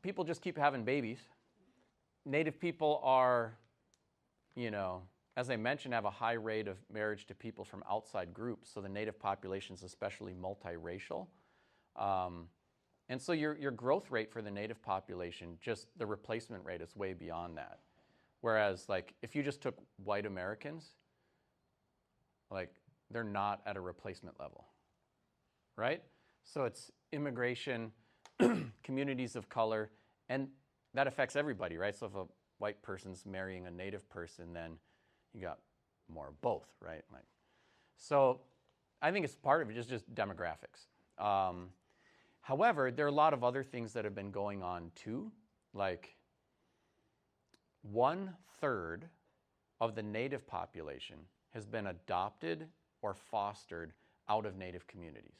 people just keep having babies. Native people are, as I mentioned, have a high rate of marriage to people from outside groups. So the native population is especially multiracial. And so your growth rate for the native population, just the replacement rate is way beyond that. Whereas like if you just took white Americans, like they're not at a replacement level, right? So it's immigration, communities of color, and that affects everybody, right? So if a white person's marrying a native person, then you got more of both, right? Like, so I think it's part of it, just demographics. However, there are a lot of other things that have been going on too, like 1/3 of the native population has been adopted or fostered out of native communities.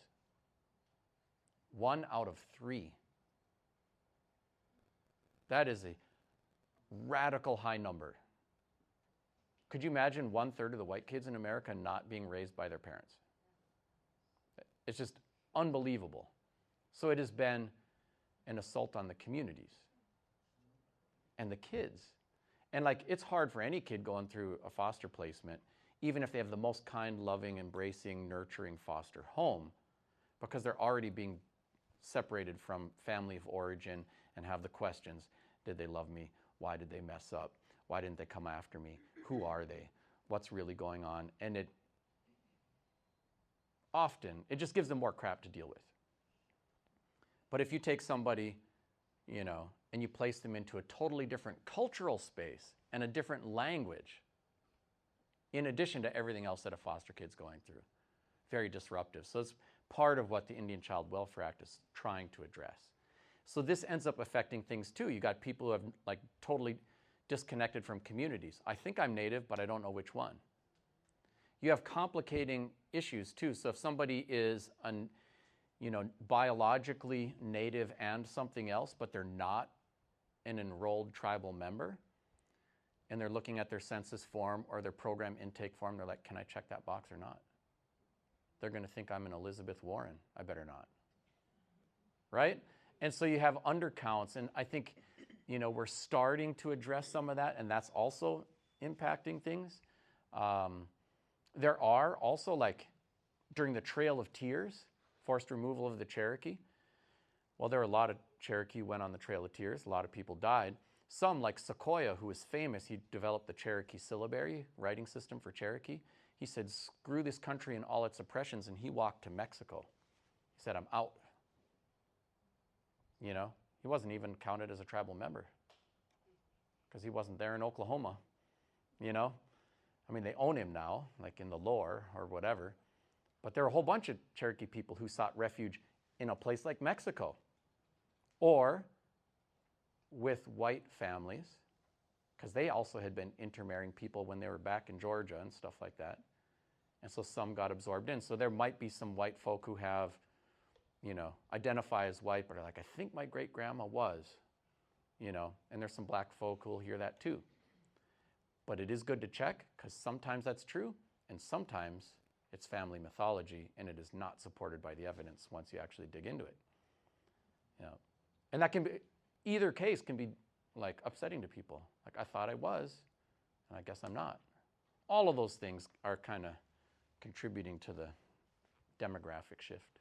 1 out of 3. That is a radical high number. Could you imagine 1/3 of the white kids in America not being raised by their parents? It's just unbelievable. So it has been an assault on the communities and the kids. And like, it's hard for any kid going through a foster placement, even if they have the most kind, loving, embracing, nurturing foster home, because they're already being separated from family of origin and have the questions. Did they love me? Why did they mess up? Why didn't they come after me? Who are they? What's really going on? And it just gives them more crap to deal with. But if you take somebody, and you place them into a totally different cultural space and a different language, in addition to everything else that a foster kid's going through, very disruptive. So it's part of what the Indian Child Welfare Act is trying to address. So this ends up affecting things too. You got people who have like totally disconnected from communities. I think I'm native, but I don't know which one. You have complicating issues too. So if somebody is biologically native and something else, but they're not an enrolled tribal member, and they're looking at their census form or their program intake form, they're like, can I check that box or not? They're going to think I'm an Elizabeth Warren. I better not. Right? And so you have undercounts, and I think, we're starting to address some of that, and that's also impacting things. There are also, like, during the Trail of Tears, forced removal of the Cherokee. Well, there were a lot of Cherokee went on the Trail of Tears. A lot of people died. Some, like Sequoyah, who was famous, he developed the Cherokee syllabary writing system for Cherokee. He said, screw this country and all its oppressions, and he walked to Mexico. He said, I'm out. He wasn't even counted as a tribal member because he wasn't there in Oklahoma. They own him now, like in the lore or whatever. But there are a whole bunch of Cherokee people who sought refuge in a place like Mexico or with white families, because they also had been intermarrying people when they were back in Georgia and stuff like that. And so some got absorbed in. So there might be some white folk who have, identify as white, but are like, I think my great-grandma was, and there's some black folk who will hear that too. But it is good to check, because sometimes that's true, and sometimes it's family mythology, and it is not supported by the evidence once you actually dig into it. And that can be, either case can be like upsetting to people. Like, I thought I was, and I guess I'm not. All of those things are kind of contributing to the demographic shift.